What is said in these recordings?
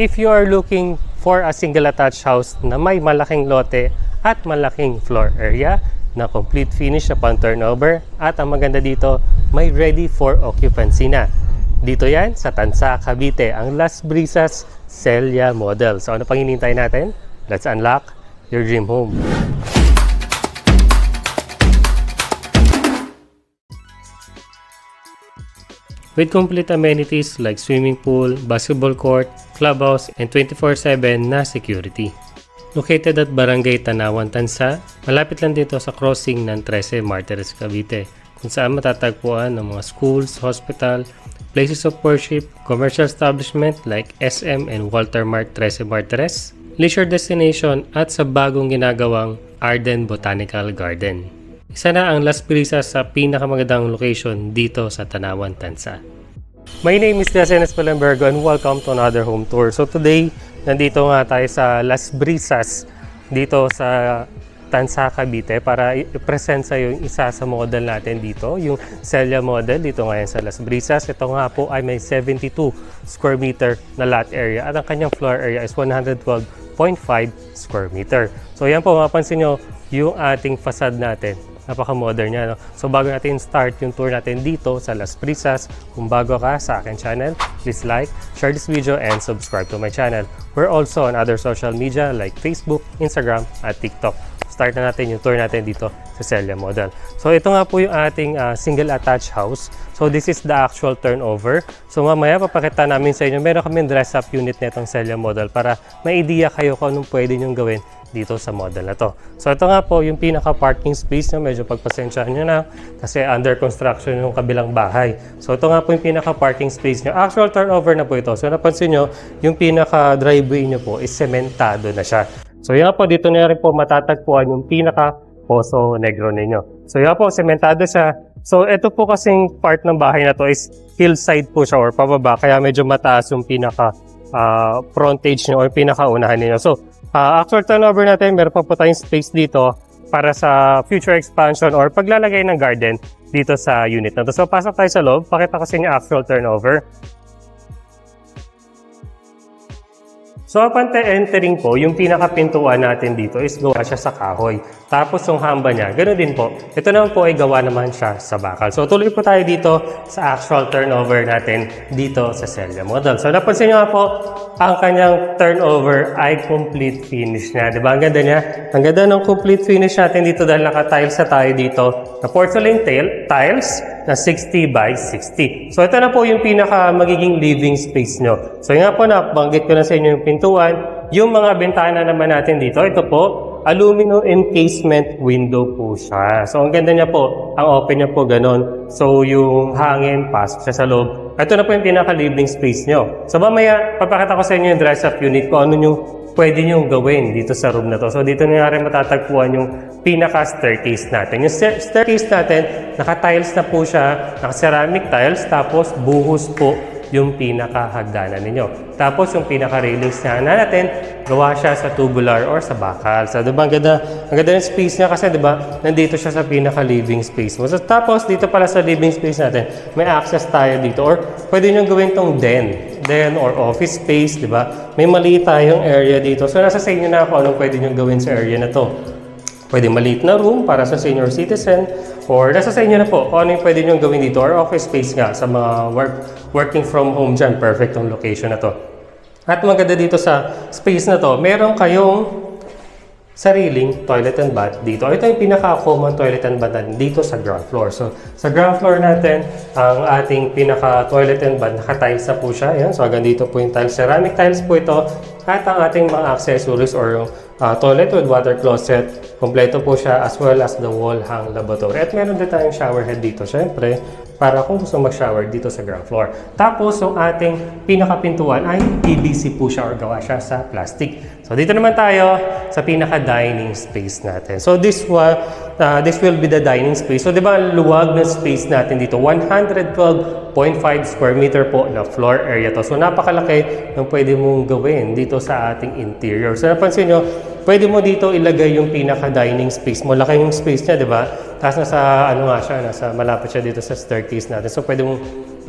If you are looking for a single attached house na may malaking lote at malaking floor area na complete finish upon turnover, at ang maganda dito, may ready for occupancy na. Dito yan sa Tansa, Cavite, ang Las Brisas Celia model. So ano pang hinihintay natin? Let's unlock your dream home. With complete amenities like swimming pool, basketball court, clubhouse, and 24/7 na security. Located at Barangay Tanawan, Tansa, malapit lang dito sa crossing ng 13 Martires, Cavite, kung saan matatagpuan ng mga schools, hospital, places of worship, commercial establishment like SM and Walter Mart 13 Martires, leisure destination at sa bagong ginagawang Arden Botanical Garden. Isa na ang Las Brisas sa pinakamagandang location dito sa Tanawan, Tansa. My name is Dacenas Palembergo and welcome to another home tour. So today, nandito nga tayo sa Las Brisas dito sa Tansa, Cavite para i-present sa yung isa sa model natin dito, yung Celia model dito ngayon sa Las Brisas. Ito nga po ay may 72 square meter na lot area at ang kanyang floor area is 112.5 square meter. So yan po, mapansin nyo yung ating facade natin. Napaka-modern niya, no? So bago natin start yung tour natin dito sa Las Brisas, kung bago ka sa akin channel, please like, share this video, and subscribe to my channel. We're also on other social media like Facebook, Instagram, at TikTok. Start na natin yung tour natin dito sa Celia model. So ito nga po yung ating single attached house. So this is the actual turnover. So mamaya papakita namin sa inyo, meron kami dress-up unit na itong Celia model para may idea kayo kung anong pwede nyong gawin dito sa model na to. So ito nga po yung pinaka-parking space nyo. Medyo pagpasensyahan nyo na kasi under construction yung kabilang bahay. So ito nga po yung pinaka-parking space nyo. Actual turnover na po ito. So napansin nyo, yung pinaka-driveway nyo po is sementado na siya. So yan po, dito na rin po matatagpuan yung pinaka-Poso Negro ninyo. So yan po, sementado siya. So ito po kasing part ng bahay na to is hillside po siya or pababa. Kaya medyo mataas yung pinaka-frontage nyo or pinaka-unahan ninyo. So actual turnover natin, meron pa po tayong space dito para sa future expansion or paglalagay ng garden dito sa unit na to. So pasok tayo sa loob, pakita ko sa inyo actual turnover. So upon entering po, yung pinakapintuan natin dito is gawa siya sa kahoy. Tapos yung hamba niya, ganoon din po. Ito naman po ay gawa naman siya sa bakal. So tuloy po tayo dito sa actual turnover natin dito sa Celia model. So napansin nyo nga po, ang kanyang turnover ay complete finish niya. Diba? Ang ganda niya. Ang ganda ng complete finish natin dito dahil naka-tiles na tayo dito na porcelain tiles na 60 by 60. So ito na po yung pinaka magiging living space nyo. So yun nga po, nabanggit ko na sa inyo yung pintuan. Yung mga bintana naman natin dito, ito po, aluminum encasement window po siya. So ang ganda niya po, ang open niya po ganon. So yung hangin, pasok siya sa loob. Ito na po yung pinaka-living space nyo. So mamaya, papakita ko sa inyo yung dress-up unit ko, ano yung pwede nyo gawin dito sa room na to. So dito na rin matatagpuan yung pinaka-staircase natin. Yung staircase natin, naka-tiles na po siya, naka-ceramic tiles, tapos buhos po yung pinaka-hagdanan ninyo. Tapos yung pinaka-railings na natin, gawa siya sa tubular or sa bakal. So diba, ang ganda ng space niya kasi diba, nandito siya sa pinaka-living space mo. So, tapos dito pala sa living space natin, may access tayo dito or pwede nyo gawin tong den or office space, diba? May maliit tayong area dito. So nasa sa inyo na kung anong pwede nyo gawin sa area na to. Pwede maliit na room para sa senior citizen or nasa sa inyo na po kung ano yung pwede nyo gawin dito or office space nga sa mga working from home dyan. Perfect yung location na to. At maganda dito sa space na to, meron kayong sariling toilet and bath dito. Ito yung pinaka-common toilet and bath dito sa ground floor. So, sa ground floor natin, ang ating pinaka-toilet and bath, naka-tiles na po siya. Ayan. So, hanggang dito po yung tiles. Ceramic tiles po ito. At ang ating mga accessories or toilet with water closet, kompleto po siya as well as the wall hang lavatory. At meron din tayong shower head dito, syempre, para kung gusto mag-shower dito sa ground floor. Tapos, yung ating pinaka-pintuan ay PVC po siya or gawa siya sa plastic. So, dito naman tayo sa pinaka-dining space natin. So, this will be the dining space. So, di ba, luwag na space natin dito. 112.5 square meter po na floor area to. So, napakalaki ng pwede mong gawin dito sa ating interior. So, napansin nyo, pwede mo dito ilagay yung pinaka-dining space mo. Laki yung space niya, di ba? Tapos nasa, malapit siya dito sa staircase natin. So, pwede mong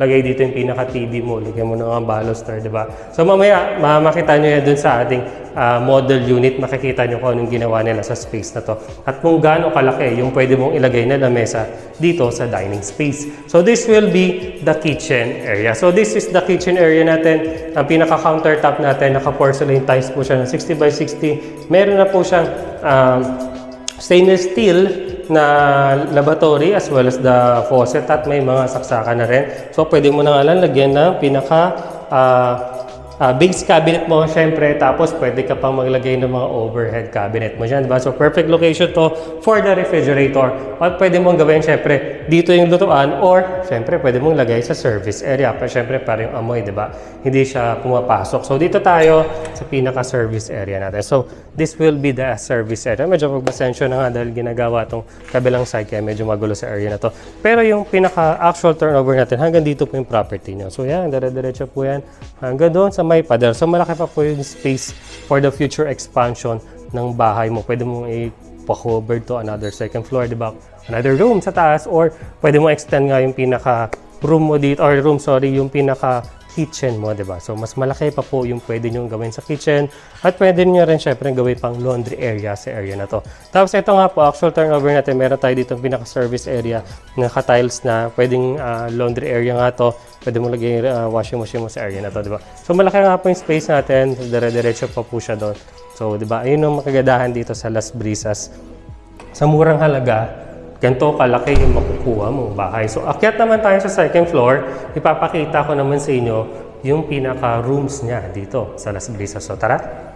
lagay dito yung pinaka-TV mo, lagyan mo ng mga baluster, di ba? So mamaya, makita nyo yan dun sa ating model unit, makikita nyo kung anong ginawa nila sa space na to. At kung gaano kalaki yung pwede mong ilagay na lamesa dito sa dining space. So this will be the kitchen area. So this is the kitchen area natin. Ang pinaka-countertop natin, naka-porcelain tiles po siya ng 60 by 60. Meron na po siyang stainless steel na lavatory as well as the faucet at may mga saksakan na rin. So pwede mo na nga lang lagyan ng pinaka base cabinet mo syempre, tapos pwede ka pang maglagay ng mga overhead cabinet mo dyan, diba? So perfect location to for the refrigerator. At pwede mong gawin syempre dito yung lutuan or syempre pwede mong lagay sa service area. Pero syempre para yung amoy, diba? Hindi siya pumapasok. So dito tayo sa pinaka service area natin. So this will be the service area. Medyo magbasensyo na nga dahil ginagawa tong kabilang side kaya medyo magulo sa area na to. Pero yung pinaka actual turnover natin hanggang dito po yung property nyo. So yan, dire-diretso po yan hanggang doon sa may pader. So malaki pa po yung space for the future expansion ng bahay mo. Pwede mong ipa-cover to another second floor, di ba? Another room sa taas, or pwede mong extend nga yung pinaka room mo dito, or room, sorry, yung pinaka kitchen mo, di ba? So mas malaki pa po yung pwede nyo gawin sa kitchen, at pwede nyo rin syempre gawin pang laundry area sa area na to. Tapos ito nga po, actual turnover natin, meron tayo dito yung pinaka-service area na ka-tiles na pwedeng laundry area nga to. Pwede mo lagay washing machine mo sa area na to, di ba? So malaki nga po yung space natin, dire-diretso pa po siya doon. So, di ba, ayun ang makagadahan dito sa Las Brisas. Sa murang halaga, ganito kalaki yung makukuha mong bahay. So, akyat naman tayo sa second floor. Ipapakita ko naman sa inyo yung pinaka-rooms niya dito sa Las Brisas. So, tara!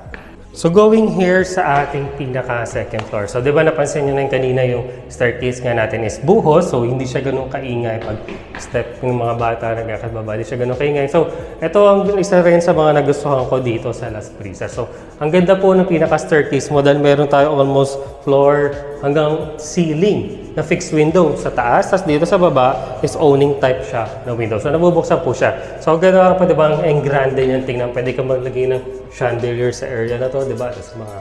So, going here sa ating pinaka-second floor. So, di ba napansin nyo na kanina yung staircase nga natin is buhos. So, hindi siya ganun kaingay pag step ng mga bata nagkakababa. Hindi siya ganun kaingay. So, ito ang isa rin sa mga nagustuhan ko dito sa Las Brisas. So, ang ganda po ng pinaka-staircase mo dahil meron tayo almost floor hanggang ceiling na fixed window sa taas. Tapos dito sa baba is owning type siya na window. So, nabubuksan po siya. So, ganda pa, di ba, ang grande niyan. Tingnan, pwede ka maglagay ng chandelier sa area na to, di ba? Tapos mga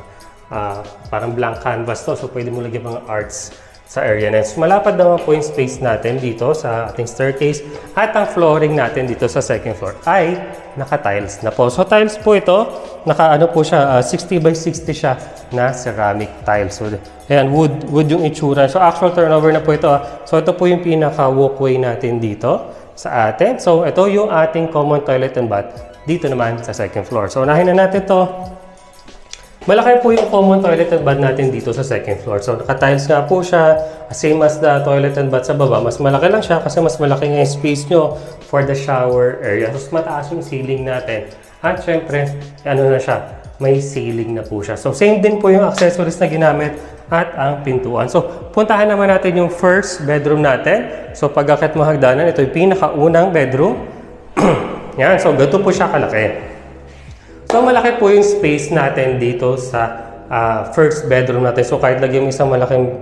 parang blank canvas to. So, pwede mo lagyan mga arts sa area na. So, malapad naman po yung space natin dito sa ating staircase. At ang flooring natin dito sa second floor ay naka-tiles na po. So, tiles po ito. Naka-ano po siya, 60 by 60 siya na ceramic tiles. So, ayan, wood yung itsura. So, actual turnover na po ito. So, ito po yung pinaka-walkway natin dito sa atin. So, ito yung ating common toilet and bath dito naman sa second floor. So, unahin na natin to. Malaki po yung common toilet and bath natin dito sa second floor. So, naka-tiles nga po siya. Same as the toilet and bath sa baba. Mas malaki lang siya kasi mas malaki nga yung space nyo for the shower area. Tapos mataas yung ceiling natin. At syempre, ano na siya, may ceiling na po siya. So, same din po yung accessories na ginamit at ang pintuan. So, puntahan naman natin yung first bedroom natin. So, pag-akit mo hagdanan, ito yung pinakaunang bedroom. Yan. So, ganito po siya kalaki. So, malaki po yung space natin dito sa first bedroom natin. So, kahit lagyan mo isang malaking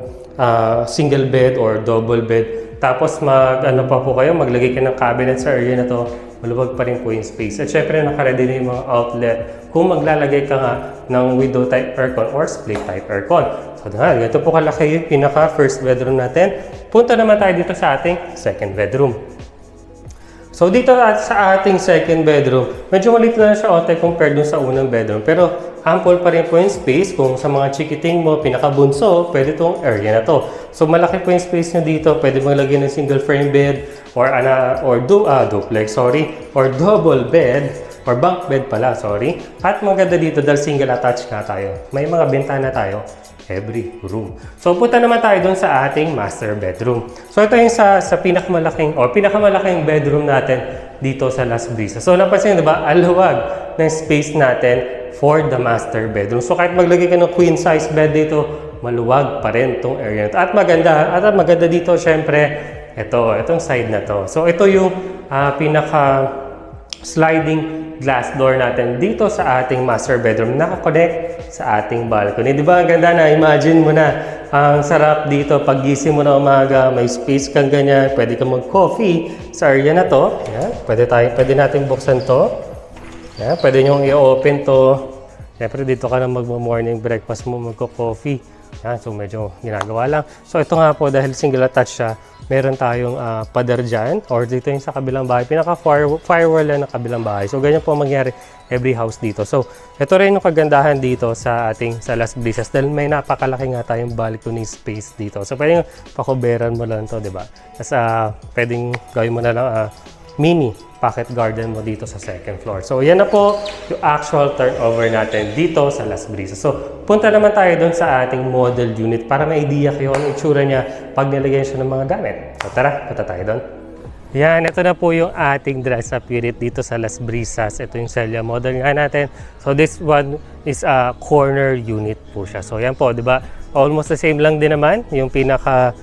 single bed or double bed, tapos ano pa po kayo, maglagay ka ng cabinet sa area na to, maluwag pa rin po yung space. At syempre, nakaready na yung mga outlet kung maglalagay ka nga ng window type aircon or split type aircon. So, ganito po kalaki yung pinaka first bedroom natin. Punta naman tayo dito sa ating second bedroom. So, dito sa ating second bedroom, medyo maliit na siya onte compared dun sa unang bedroom. Pero, ample pa rin po yung space. Kung sa mga chikiting mo, pinakabunso, pwede itong area na to. So, malaki po yung space nyo dito. Pwede mo lagyan ng single frame bed or duplex, sorry, or double bed or bunk bed pala, sorry. At maganda dito dahil single attached nga tayo. May mga bintana tayo every room. So, punta naman tayo doon sa ating master bedroom. So, ito yung sa pinakamalaking bedroom natin dito sa Las Brisas. So, napansin, diba? Alawag ng space natin for the master bedroom. So, kahit maglagay ka ng queen size bed dito, maluwag pa rin itong area. At maganda dito, syempre, itong side na to. So, ito yung pinaka sliding glass door natin dito sa ating master bedroom, nakakonect sa ating balcony. Di ba? Ang ganda na. Imagine mo na. Ang sarap dito. Pag gising mo na umaga, may space kang ganyan. Pwede kang mag-coffee sa area na to. Yan. Pwede natin buksan to. Yan. Pwede nyo i-open to. Siyempre, dito ka na mag-morning breakfast mo, magko-coffee. Yan, so medyo ginagawa lang. So ito nga po, dahil single attached siya, meron tayong pader dyan, or dito yung sa kabilang bahay, pinaka-firewall lang ng kabilang bahay. So ganyan po mangyari every house dito. So ito rin yung kagandahan dito sa Las Brisas, dahil may napakalaki nga tayong balcony space dito. So pwedeng pakuberan mo lang to, di ba? Tapos pwedeng gawin mo na lang mini pocket garden mo dito sa second floor. So yan na po yung actual turnover natin dito sa Las Brisas. So punta naman tayo doon sa ating model unit para may idea kayo ang itsura niya pag nilagyan siya ng mga gamit. So tara, punta tayo doon. Yan, ito na po yung ating dress-up unit dito sa Las Brisas. Ito yung Celia model nga natin. So this one is a corner unit po siya. So yan po, di ba? Almost the same lang din naman yung pinaka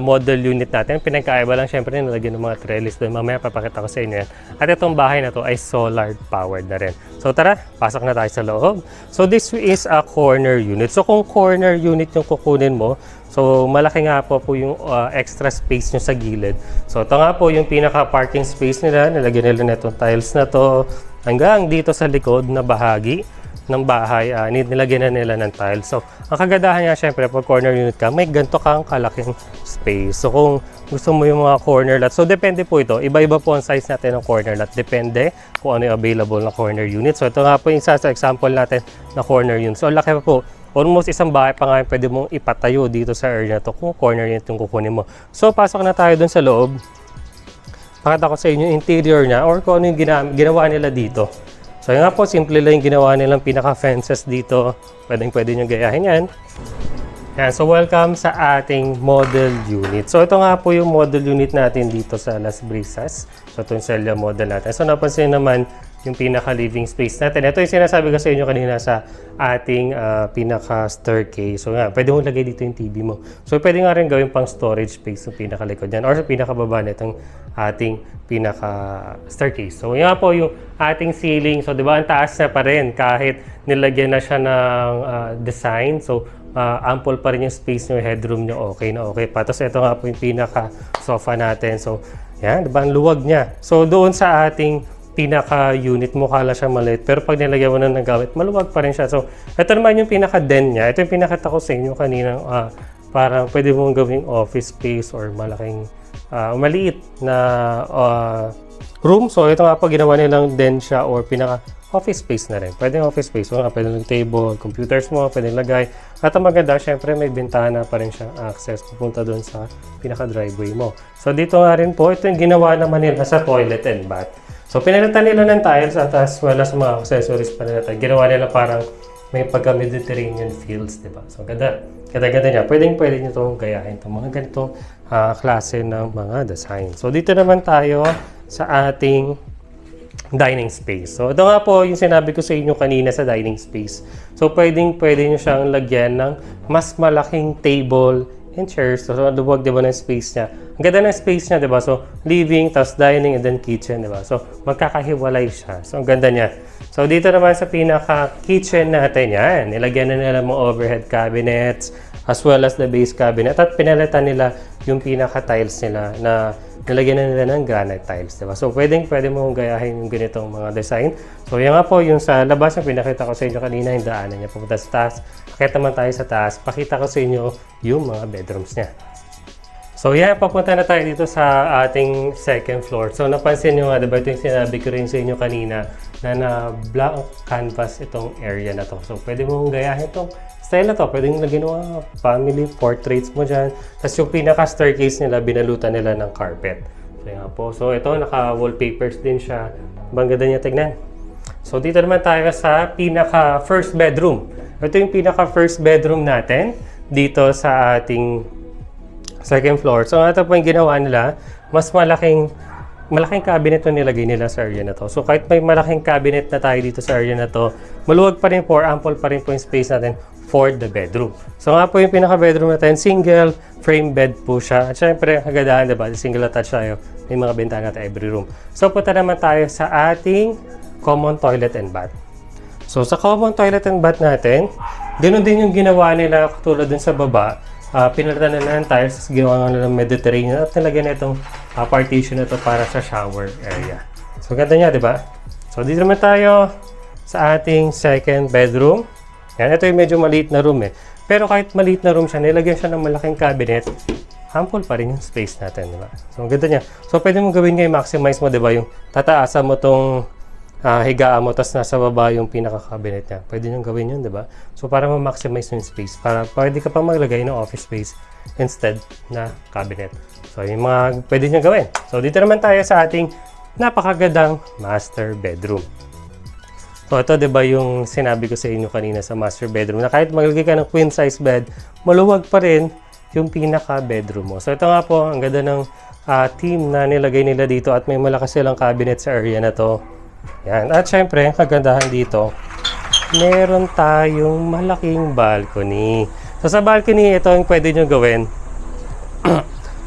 model unit natin. Pinagkaiba lang syempre nilagyan ng mga trellis doon. Mamaya papakita ko sa inyo yan. At itong bahay na to ay solar powered na rin. So tara, pasok na tayo sa loob. So this is a corner unit. So kung corner unit yung kukunin mo, so malaki nga po yung extra space nyo sa gilid. So ito nga po yung pinaka parking space nila. Nilagyan nila na itong tiles na to hanggang dito sa likod na bahagi ng bahay, nilagyan na nila ng tiles. So, ang kagandahan nga syempre, pag corner unit ka, may ganito kang kalaking space. So, kung gusto mo yung mga corner lot, so depende po ito. Iba-iba po ang size natin ng corner lot. Depende kung ano yung available na corner unit. So, ito nga po yung isa sa example natin na corner unit. So, laki pa po. Almost isang bahay pa nga pwede mong ipatayo dito sa area na to kung corner unit yung kukunin mo. So, pasok na tayo dun sa loob. Pakita ko sa inyo yung interior niya or kung ano yung ginawa nila dito. So yun nga po, simple lang yung ginawa nilang pinaka-fences dito. Pwede nyo gayahin yan. Yan. So welcome sa ating model unit. So ito nga po yung model unit natin dito sa Las Brisas. So ito yung Celia model natin. So napansin naman yung pinaka-living space natin. Ito yung sinasabi ko sa inyo kanina sa ating pinaka-staircase. So nga, pwede mong lagay dito yung TV mo. So pwede nga rin gawin pang storage space yung pinaka-likod yan or sa pinaka-baba nitong ating pinaka-staircase. So yan po yung ating ceiling. So di ba ang taas na pa rin kahit nilagyan na siya ng design. So ample pa rin yung space nyo, headroom nyo, okay na okay pa. Tapos ito nga po yung pinaka-sofa natin. So yan, di ba ang luwag niya. So doon sa ating pinaka-unit, mukha lang siya maliit. Pero pag nilagyan mo na ng gamit, maluwag pa rin siya. So, ito naman yung pinaka-den niya. Ito yung pinakita ko sa inyo kanina. Parang pwede mong gawing office space or malaking, maliit na room. So, ito nga po ginawa nilang den siya or pinaka-office space na rin. Pwede office space. So, pwede ng table, computers mo, pwede lagay. At ang maganda, syempre may bintana pa rin siyang access pupunta doon sa pinaka-driveway mo. So, dito nga rin po, ito yung ginawa naman nila sa toilet and bath. So, pinalitan nila ng tiles at as well as mga accessories pa nila. Ginawa nila parang may pagka-Mediterranean feels, di ba? So, ganda niya. Pwede nyo itong gayahin. Itong mga ganitong klase ng mga design. So, dito naman tayo sa ating dining space. So, ito nga po yung sinabi ko sa inyo kanina sa dining space. So, pwede nyo siyang lagyan ng mas malaking table and chairs. So, luwag, di ba, ng space niya. Ang ganda ng space niya, di ba? So, living, tapos dining, and then kitchen, di ba? So, magkakahiwalay siya. So, ang ganda niya. So, dito naman sa pinaka-kitchen natin, yan. Nilagyan na nila mga overhead cabinets, as well as the base cabinet. At pinalitan nila yung pinaka-tiles nila na nilagyan na nila ng granite tiles, di ba? So, pwede mo gayahin yung ganitong mga design. So, yan nga po, yung sa labas na pinakita ko sa inyo kanina, yung daanan niya pupunta sa taas. Pakita naman tayo sa taas. Pakita ko sa inyo yung mga bedrooms niya. So, yan, papunta na tayo dito sa ating second floor. So, napansin nyo nga, diba, ito yung sinabi ko rin sa inyo kanina na blank canvas itong area na to. So, pwede mong gayahin itong style na to. Pwede mong lagyan mga family portraits mo dyan. Tapos yung pinaka-staircase nila, binalutan nila ng carpet. So, yan po. So, ito, naka-wallpapers din siya. Bang ganda niya tignan. So, dito naman tayo sa pinaka-first bedroom. Ito yung pinaka-first bedroom natin dito sa ating second floor. So, ito po yung ginawa nila. Mas malaking cabinet yung nilagay nila sa area na to. So, kahit may malaking cabinet na tayo dito sa area na to, maluwag pa rin po, ample pa rin po yung space natin for the bedroom. So, nga po yung pinaka-bedroom natin, single frame bed po siya. At syempre, kagandahan, diba? Single attached tayo. May mga bintana natin every room. So, punta naman tayo sa ating common toilet and bath. So, sa common toilet and bath natin, ganoon din yung ginawa nila katulad dun sa baba. Pinalitan nila ng tiles, ginawa nila ng Mediterranean at nilagyan na itong partition na ito para sa shower area. So, ganda niya, di ba? So, dito naman tayo sa ating second bedroom. Yan, ito yung medyo maliit na room eh. Pero kahit maliit na room siya, nilagyan siya ng malaking cabinet, ample pa rin yung space natin, di ba? So, ang ganda niya. So, pwede mo gawin ngayon, maximize mo, di ba? Yung tataasan mo tong higaan mo, tapos nasa baba yung pinaka-cabinet niya. Pwede nyo gawin yun, di ba? So, para ma-maximize yung space. Para pwede ka pa maglagay ng office space instead na cabinet. So, yung mga pwede nyo gawin. So, dito naman tayo sa ating napakagandang master bedroom. So, ito, di ba yung sinabi ko sa inyo kanina sa master bedroom, na kahit maglagay ka ng queen size bed, maluwag pa rin yung pinaka-bedroom mo. So, ito nga po, ang ganda ng theme na nilagay nila dito at may malakas silang cabinet sa area na to. Yan. At syempre, ang kagandahan dito, meron tayong malaking balcony. So, sa balcony, ito yung pwede nyo gawin.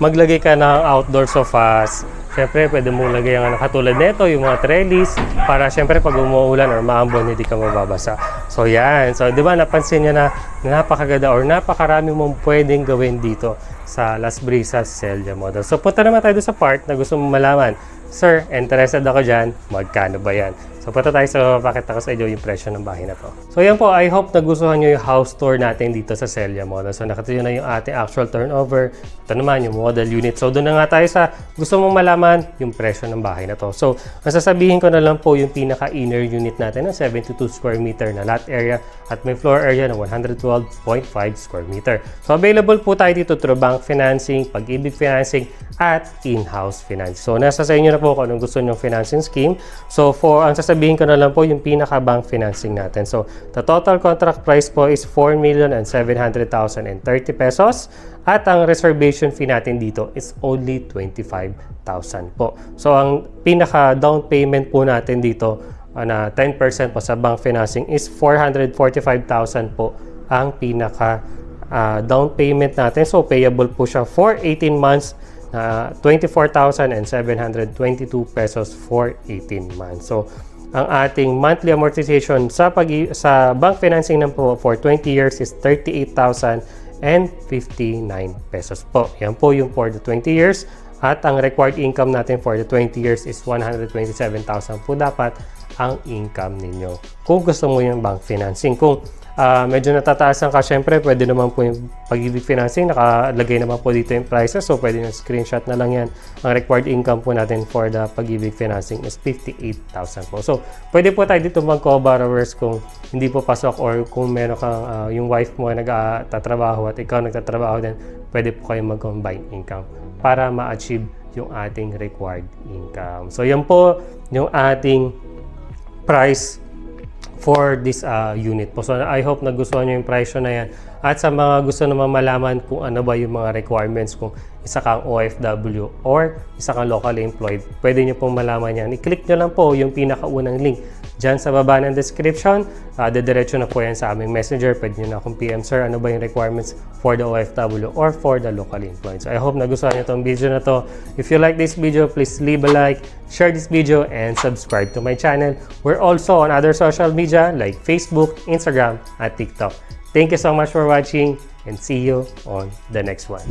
Maglagay ka ng outdoor sofas. Syempre, pwede mo lagay ang katulad nito, yung mga trellis, para syempre pag umuulan or maambon, hindi ka mababasa. So, yan. So, di ba, napansin nyo na napakaganda or napakarami mong pwedeng gawin dito sa Las Brisas Celia Model. So, punta naman tayo sa part na gusto mong malaman. Sir, interested ako dyan, magkano ba yan? So, punta tayo sa pakita ko sa inyo yung presyo ng bahay na to. So, yan po, I hope nagustuhan nyo yung house tour natin dito sa Celia Model. So, nakatuyo na yung ating actual turnover. Ito naman, yung model unit. So, doon na nga tayo sa gusto mong malaman yung presyo ng bahay na to. So, masasabihin ko na lang po yung pinaka-inner unit natin na 72 square meter na lot area at may floor area na 112.5 square meter. So, available po tayo dito through bank financing, pag-ibig financing, at in-house finance. So, nasa sa inyo na po kung anong gusto nyong financing scheme. So, ang sasabihin ko na lang po yung pinaka-bank financing natin. So, the total contract price po is 4,700,030 pesos at ang reservation fee natin dito is only 25,000 po. So, ang pinaka-down payment po natin dito na 10% po sa bank financing is 445,000 po ang pinaka down payment natin. So, payable po siya for 18 months 24,722 pesos for 18 months. So, ang ating monthly amortization sa bank financing ng po for 20 years is 38,059 pesos po. Yan po yung for the 20 years. At ang required income natin for the 20 years is 127,000 po dapat ang income ninyo. Kung gusto mo yung bank financing. Kung medyo natataasan ka, syempre pwede naman po yung pag-ibig financing, nakalagay naman po dito yung prices, so pwede yung screenshot na lang yan. Ang required income po natin for the pag-ibig financing is 58,000 po. So pwede po tayo dito mag-co-borrowers kung hindi po pasok or kung meron kang yung wife mo nagtatrabaho at ikaw nagtatrabaho din, pwede po kayo mag-combine income para ma-achieve yung ating required income. So yan po yung ating price for this unit po. So I hope nagustuhan nyo yung presyo na yan. At sa mga gusto naman malaman kung ano ba yung mga requirements kung isa kang OFW or isa kang locally employed, pwede nyo pong malaman yan. I-click nyo lang po yung pinakaunang link dyan sa baba ng description. Dediretso na po yan sa aming messenger. Pwede nyo na akong PM, sir, ano ba yung requirements for the OFW or for the locally employed. So I hope nagustuhan nyo itong video na to. If you like this video, please leave a like, share this video, and subscribe to my channel. We're also on other social media like Facebook, Instagram, at TikTok. Thank you so much for watching and see you on the next one.